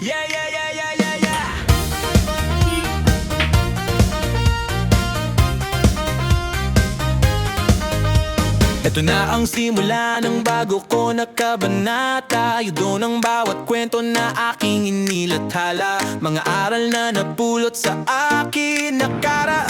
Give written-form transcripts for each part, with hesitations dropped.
Yeah, yeah, yeah, yeah, yeah, yeah. Ito na ang simula ng bago ko na kabanata. Yudo ng bawat kwento na aking inilathala. Mga aral na napulot sa akin nakaraan.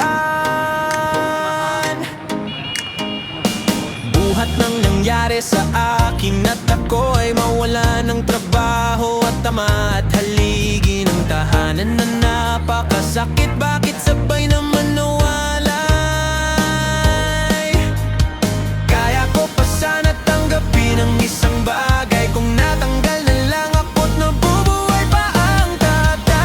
Buhat ng nangyari sa akin at ako ay mawala ng trabaho at tama at haligi ng tahanan na napakasakit. Bakit sabay naman nawalay? Kaya ko pa sana tanggapin ang isang bagay. Kung natanggal na lang ako't nabubuhay pa ang tatay.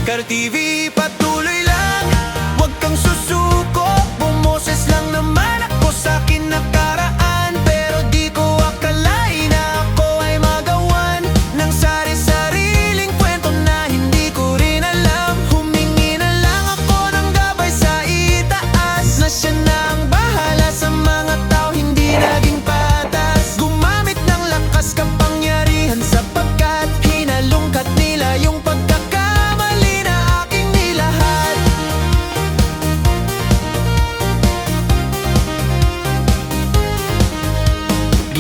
Karo TV, patuloy lang, huwag kang susuko. Bumoses lang naman ako sa akin nakaraan. Pero di ko akalain na ako ay magawan ng sari-sariling kwento na hindi ko rin alam. Humingi na lang ako ng gabay sa itaas, na siya na ang bahala sa mga tao hindi naging patas. Gumamit ng lakas kapangyarihan sapagkat hinalungkat nila yung pagkakamali na aking nilahad.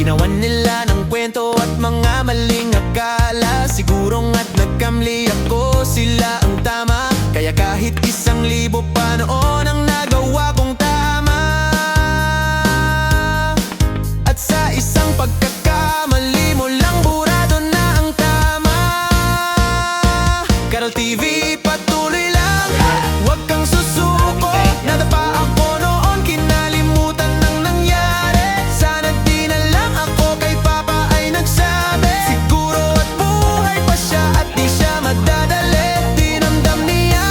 Ginawan nila ng kwento at mga maling akala. Siguro nga't nagkamali ako, sila ang tama. Kaya kahit 1,000 pa noon ang nagawa kong tama. At sa isang pagkakamali mo lang burado na ang tama. Carol TV, patuloy lang, huwag kang susuko. Nadapa ako noon, kinalimutan ng nangyari. Sana di na lang ako kay Papa ay nagsabi. Siguro at buhay pa siya at di siya madadali. Dinamdam niya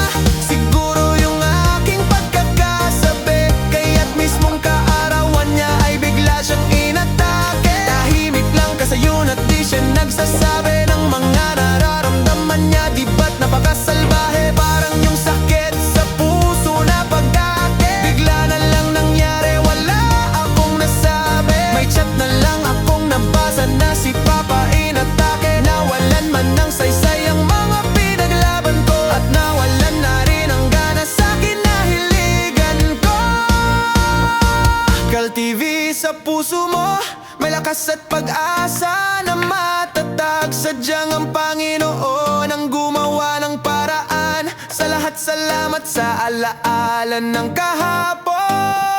siguro yung aking pagkakasabi. Kaya't mismong kaarawan niya ay bigla siyang inatake. Tahimik lang kasayon at di siya nagsasabi ng mga nararamdaman niya. Di ba't napakasalbahe, parang yung sakit sa puso na pag-ake. Bigla na lang nangyari, wala akong nasabi. May chat na lang akong nabasa na si Papa inatake. Nawalan man ng saysay ang mga pinaglaban ko, at nawalan na rin ang gana sa'kin na hiligan ko. Cal TV, sa puso mo may lakas at pag-asa na matatag. Sadyang ang Panginoon ang gumawa ng paraan. Sa lahat salamat sa alaala ng kahapon.